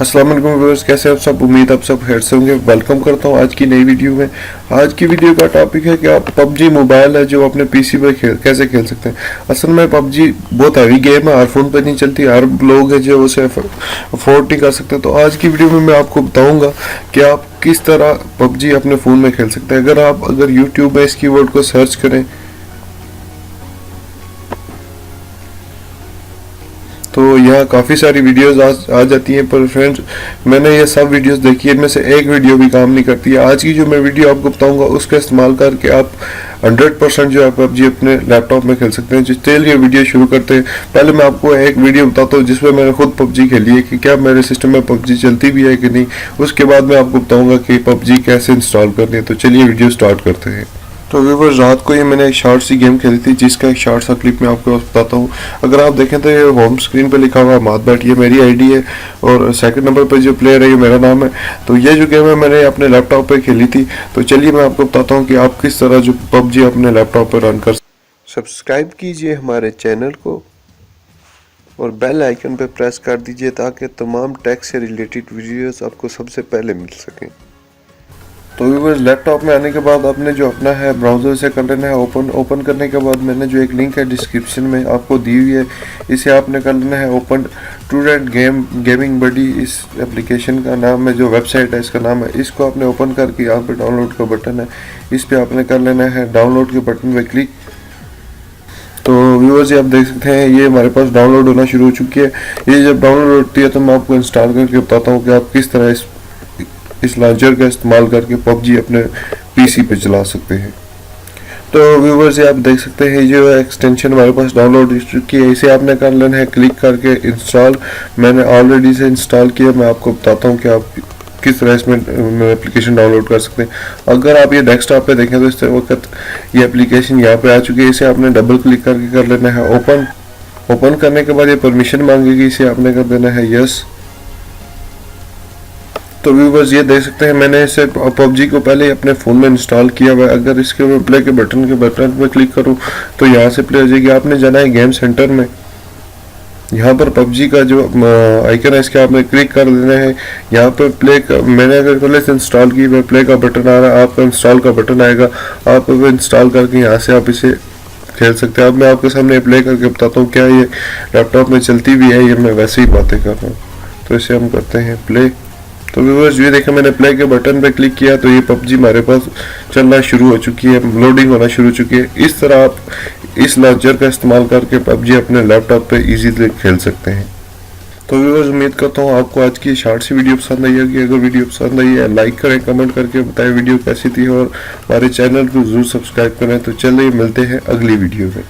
अस्सलाम वालेकुम व्यूअर्स, कैसे आप सब। उम्मीद आप सब खैर से होंगे। वेलकम करता हूं आज की नई वीडियो में। आज की वीडियो का टॉपिक है कि आप पबजी मोबाइल है जो अपने पीसी पर कैसे खेल सकते हैं। असल में पबजी बहुत हैवी गेम है, हर फोन पर नहीं चलती, हर लोग है जो उसे अफोर्ड नहीं कर सकते। तो आज की वीडियो में मैं आपको बताऊंगा कि आप किस तरह पबजी अपने फ़ोन में खेल सकते हैं। अगर यूट्यूब में इस कीवर्ड को सर्च करें तो यहाँ काफ़ी सारी वीडियोस आ जाती हैं, पर फ्रेंड्स मैंने ये सब वीडियोस देखी है, इनमें से एक वीडियो भी काम नहीं करती है। आज की जो मैं वीडियो आपको बताऊंगा उसका इस्तेमाल करके आप 100% जो है पबजी अपने लैपटॉप में खेल सकते हैं। चलिए वीडियो शुरू करते हैं। पहले मैं आपको एक वीडियो बताता हूँ जिसमें मैंने खुद पबजी खेली है कि क्या मेरे सिस्टम में पबजी चलती भी है कि नहीं। उसके बाद मैं आपको बताऊँगा कि पबजी कैसे इंस्टॉल करनी है। तो चलिए वीडियो स्टार्ट करते हैं। तो व्यूअर्स, रात को ये मैंने एक शॉर्ट सी गेम खेली थी जिसका एक शॉर्ट सा क्लिप मैं आपको बताता हूँ। अगर आप देखें तो ये होम स्क्रीन पे लिखा हुआ है मात बैट, ये मेरी आईडी है और सेकंड नंबर पे जो प्लेयर है ये मेरा नाम है। तो ये जो गेम है मैंने अपने लैपटॉप पे खेली थी। तो चलिए मैं आपको बताता हूँ कि आप किस तरह जो पबजी अपने लैपटॉप पर रन कर। सब्सक्राइब कीजिए हमारे चैनल को और बेल आइकन पर प्रेस कर दीजिए ताकि तमाम टेक से रिलेटेड वीडियोज़ आपको सबसे पहले मिल सकें। तो व्यूअर्स, लैपटॉप में आने के बाद आपने जो अपना है ब्राउज़र से कर लेना है ओपन करने के बाद मैंने जो एक लिंक है डिस्क्रिप्शन में आपको दी हुई है, इसे आपने कर लेना है ओपन। स्टूडेंट गेमिंग बडी इस एप्लीकेशन का नाम है, जो वेबसाइट है इसका नाम है। इसको आपने ओपन करके यहाँ पे डाउनलोड का बटन है, इस पर आपने कर लेना है डाउनलोड के बटन पर क्लिक। तो व्यूअर्स, ये आप देख सकते हैं ये हमारे पास डाउनलोड होना शुरू हो चुकी है। ये जब डाउनलोड होती है तो मैं आपको इंस्टॉल करके बताता हूँ कि आप किस तरह इस लॉन्चर का इस्तेमाल करके पबजी अपने पीसी पे चला सकते हैं। तो व्यूवर्स, ये आप देख सकते हैं जो एक्सटेंशन हमारे पास डाउनलोड हो चुकी है, इसे आपने कर लेना है क्लिक करके इंस्टॉल। मैंने ऑलरेडी से इंस्टॉल किया, मैं आपको बताता हूँ कि आप किस तरह इसमें एप्लीकेशन डाउनलोड कर सकते हैं। अगर आप ये डेस्कटॉप पे देखें तो इस वक्त ये एप्लीकेशन यहाँ पे आ चुकी है, इसे आपने डबल क्लिक करके कर लेना है ओपन करने के बाद ये परमिशन मांगेगी, इसे आपने कर देना है यस। तो व्यूवर्स, ये देख सकते हैं मैंने इसे पबजी को पहले ही अपने फ़ोन में इंस्टॉल किया हुआ है। अगर इसके मैं प्ले के बटन पे क्लिक करूं तो यहाँ से प्ले हो जाएगी। आपने जाना है गेम सेंटर में, यहाँ पर पबजी का जो आइकन है इसके आपने क्लिक कर देना है। यहाँ पर मैंने अगर पहले से इंस्टॉल की हुई प्ले का बटन आ रहा है, आपका इंस्टॉल का बटन आएगा, आप इंस्टॉल करके यहाँ से आप इसे खेल सकते हैं। अब मैं आपके सामने प्ले करके बताता हूँ क्या ये लैपटॉप में चलती भी है, ये मैं वैसे ही बातें कर रहा हूँ। तो इसे हम करते हैं प्ले। तो व्यूअर्स, ये देखें मैंने प्ले के बटन पे क्लिक किया तो ये पबजी हमारे पास चलना शुरू हो चुकी है, लोडिंग होना शुरू हो चुकी है। इस तरह आप इस लॉन्चर का इस्तेमाल करके पबजी अपने लैपटॉप पे इजीली खेल सकते हैं। तो व्यूअर्स, उम्मीद करता हूँ आपको आज की शॉर्ट सी वीडियो पसंद आई होगी। अगर वीडियो पसंद आई है लाइक करें, कमेंट करके बताएं वीडियो कैसी थी और हमारे चैनल को जरूर सब्सक्राइब करें। तो चलिए मिलते हैं अगली वीडियो में।